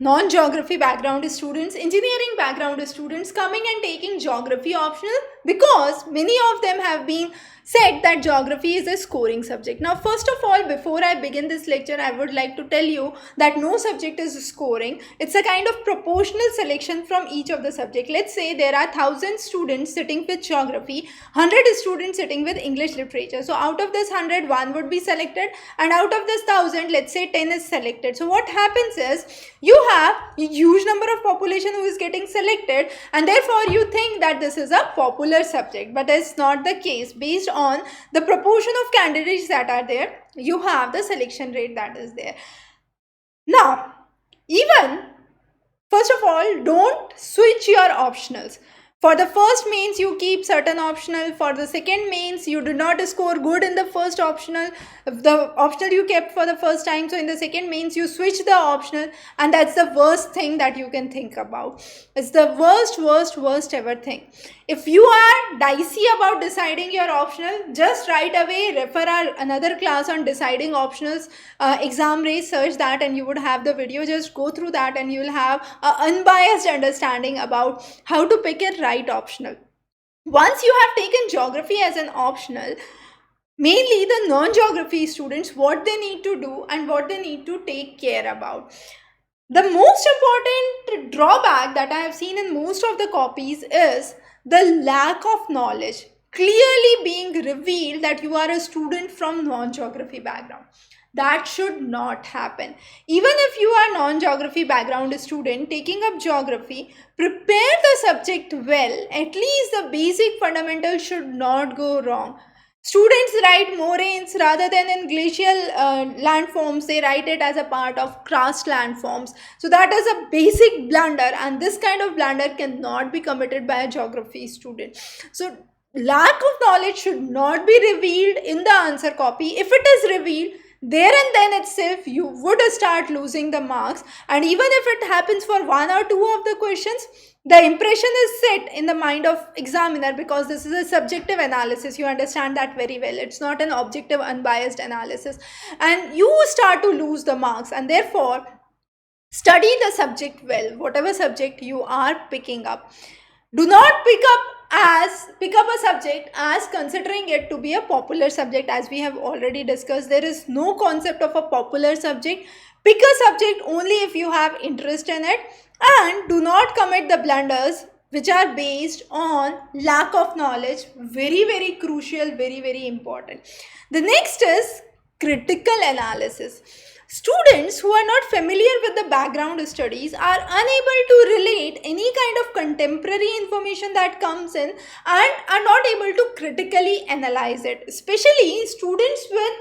non-geography background students, engineering background students coming and taking geography optional, because many of them have been said that geography is a scoring subject. Now, first of all, before I begin this lecture, I would like to tell you that no subject is scoring. It's a kind of proportional selection from each of the subject. Let's say there are 1,000 students sitting with geography, 100 students sitting with English literature. So out of this 100, one would be selected, and out of this 1,000, let's say 10 is selected. So what happens is, you have a huge number of population who is getting selected, and therefore you think that this is a popular subject, but it's not the case. Based on the proportion of candidates that are there, you have the selection rate that is there. Now, even first of all, don't switch your optionals. For the first mains, you keep certain optional. For the second mains, you do not score good in the first optional. The optional you kept for the first time. So in the second mains, you switch the optional. And that's the worst thing that you can think about. It's the worst ever thing. If you are dicey about deciding your optional, just right away refer another class on deciding optionals. Examrace, search that and you would have the video. Just go through that and you will have an unbiased understanding about how to pick a right optional. Once you have taken geography as an optional, mainly the non-geography students, what they need to do and what they need to take care about. The most important drawback that I have seen in most of the copies is the lack of knowledge clearly being revealed that you are a student from non-geography background. That should not happen. Even if you are non-geography background student taking up geography, prepare the subject well. At least the basic fundamentals should not go wrong. Students write moraines rather than in glacial landforms. They write it as a part of karst landforms. So that is a basic blunder, and this kind of blunder cannot be committed by a geography student. So lack of knowledge should not be revealed in the answer copy. If it is revealed, there and then itself you would start losing the marks. And even if it happens for one or two of the questions, the impression is set in the mind of examiner, because this is a subjective analysis. You understand that very well. It's not an objective unbiased analysis, and you start to lose the marks. And therefore, study the subject well, whatever subject you are picking up. Do not pick up a subject as considering it to be a popular subject. As we have already discussed, there is no concept of a popular subject. Pick a subject only if you have interest in it, and do not commit the blunders which are based on lack of knowledge. Very crucial, very important. The next is critical analysis. Students who are not familiar with the background studies are unable to relate any kind of contemporary information that comes in, and are not able to critically analyze it. Especially students with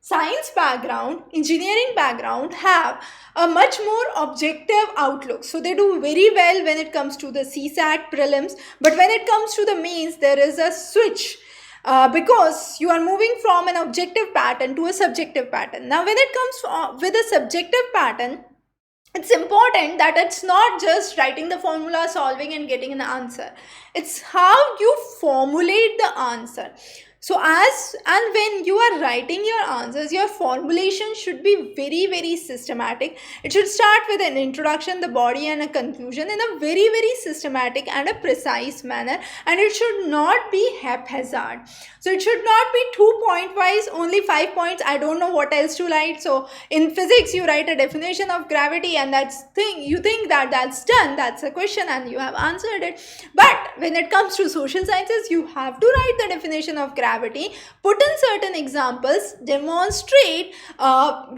science background, engineering background have a much more objective outlook. So they do very well when it comes to the CSAT prelims, but when it comes to the mains, there is a switch. Because you are moving from an objective pattern to a subjective pattern. Now, when it comes with a subjective pattern, it's important that it's not just writing the formula, solving and getting an answer. It's how you formulate the answer. So when you are writing your answers, your formulation should be very systematic. It should start with an introduction, the body and a conclusion in a very systematic and a precise manner, and it should not be haphazard. So it should not be 2 point wise, only 5 points. I don't know what else to write. So in physics, you write a definition of gravity, and you think that that's done, that's a question and you have answered it. But when it comes to social sciences, you have to write the definition of gravity, put in certain examples, demonstrate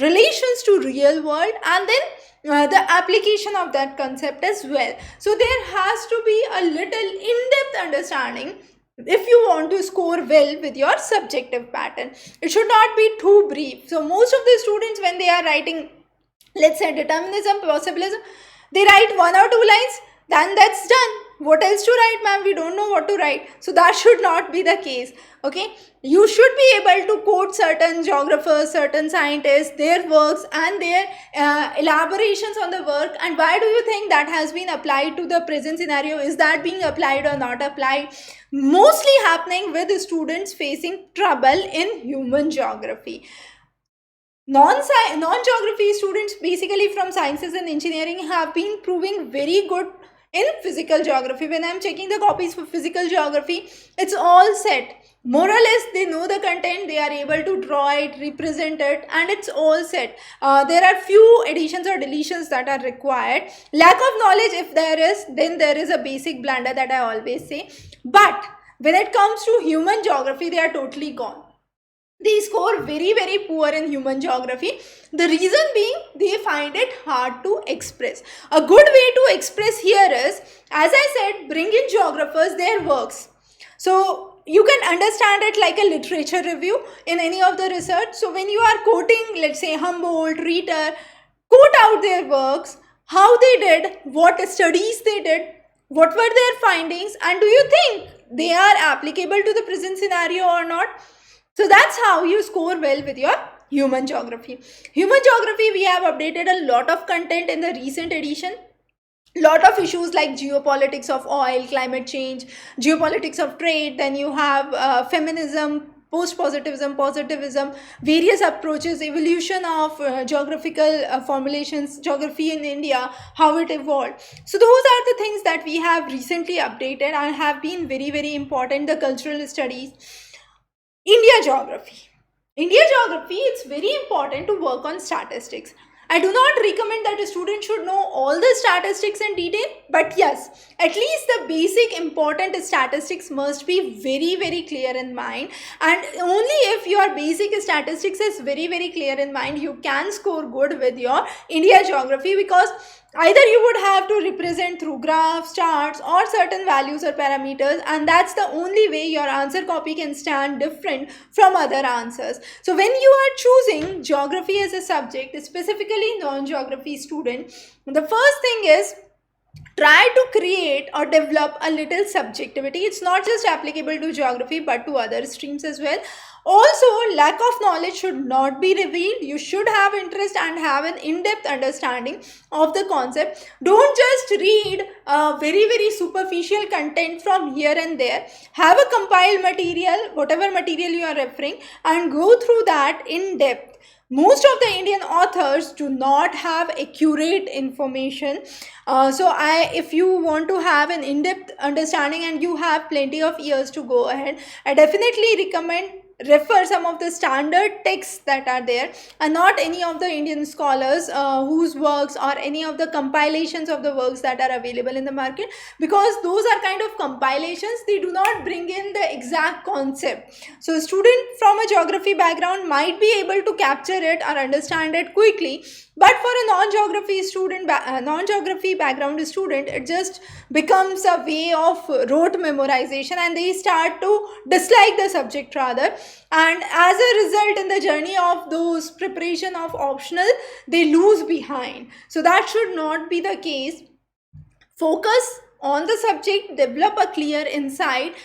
relations to real world, and then the application of that concept as well. So there has to be a little in-depth understanding if you want to score well with your subjective pattern. It should not be too brief. So most of the students, when they are writing, let's say determinism, possibilism, they write 1 or 2 lines, then that's done. What else to write, ma'am? We don't know what to write. So that should not be the case. Okay, you should be able to quote certain geographers, certain scientists, their works and their elaborations on the work, and why do you think that has been applied to the present scenario? Is that being applied or not applied? Mostly happening with students facing trouble in human geography. Non-geography students, basically from sciences and engineering, have been proving very good in physical geography. When I'm checking the copies for physical geography, it's all set. More or less, they know the content, they are able to draw it, represent it, and it's all set. There are few additions or deletions that are required. Lack of knowledge, if there is, then there is a basic blunder that I always say. But when it comes to human geography, they are totally gone. They score very poor in human geography. The reason being, they find it hard to express. A good way to express here is, as I said, bring in geographers, their works. So you can understand it like a literature review in any of the research. So when you are quoting, let's say, Humboldt, Ritter, quote out their works, how they did, what studies they did, what were their findings, and do you think they are applicable to the present scenario or not? So that's how you score well with your human geography. Human geography, we have updated a lot of content in the recent edition. Lot of issues like geopolitics of oil, climate change, geopolitics of trade, then you have feminism, post-positivism, positivism, various approaches, evolution of geographical formulations, geography in India, how it evolved. So those are the things that we have recently updated and have been very important. The cultural studies, India geography. India geography, it's very important to work on statistics. I do not recommend that a student should know all the statistics in detail, but yes, at least the basic important statistics must be very clear in mind. And only if your basic statistics is very clear in mind, you can score good with your India geography, because either you would have to represent through graphs, charts, or certain values or parameters, and that's the only way your answer copy can stand different from other answers. So when you are choosing geography as a subject, specifically non-geography student, the first thing is, try to create or develop a little subjectivity. It's not just applicable to geography but to other streams as well. Also, lack of knowledge should not be revealed. You should have interest and have an in-depth understanding of the concept. Don't just read very superficial content from here and there. Have a compiled material, whatever material you are referring, and go through that in depth. Most of the Indian authors do not have accurate information. If you want to have an in-depth understanding and you have plenty of years to go ahead, I definitely recommend refer some of the standard texts that are there, and not any of the Indian scholars whose works or any of the compilations of the works that are available in the market, because those are kind of compilations. They do not bring in the exact concept. So a student from a geography background might be able to capture it or understand it quickly, but for a non-geography student, non-geography background student, it just becomes a way of rote memorization, and they start to dislike the subject rather. And as a result, in the journey of those preparation of optional, they lose behind. So that should not be the case. Focus on the subject, develop a clear insight,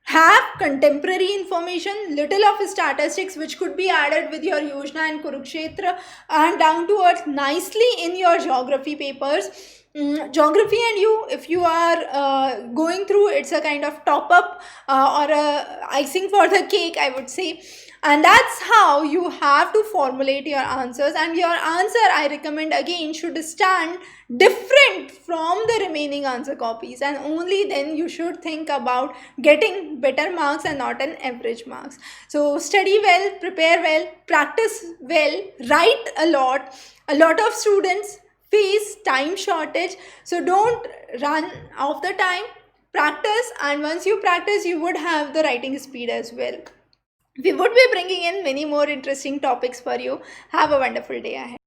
have contemporary information, little of statistics which could be added with your Yojana and Kurukshetra, and down to earth nicely in your geography papers. Geography and you, if you are going through, it's a kind of top up or a icing for the cake, I would say. And that's how you have to formulate your answers, and your answer, I recommend again, should stand different from the remaining answer copies, and only then you should think about getting better marks and not an average marks. So study well, prepare well, practice well, write a lot. A lot of students face time shortage, so don't run off the time. Practice, and once you practice, you would have the writing speed as well. We would be bringing in many more interesting topics for you. Have a wonderful day ahead.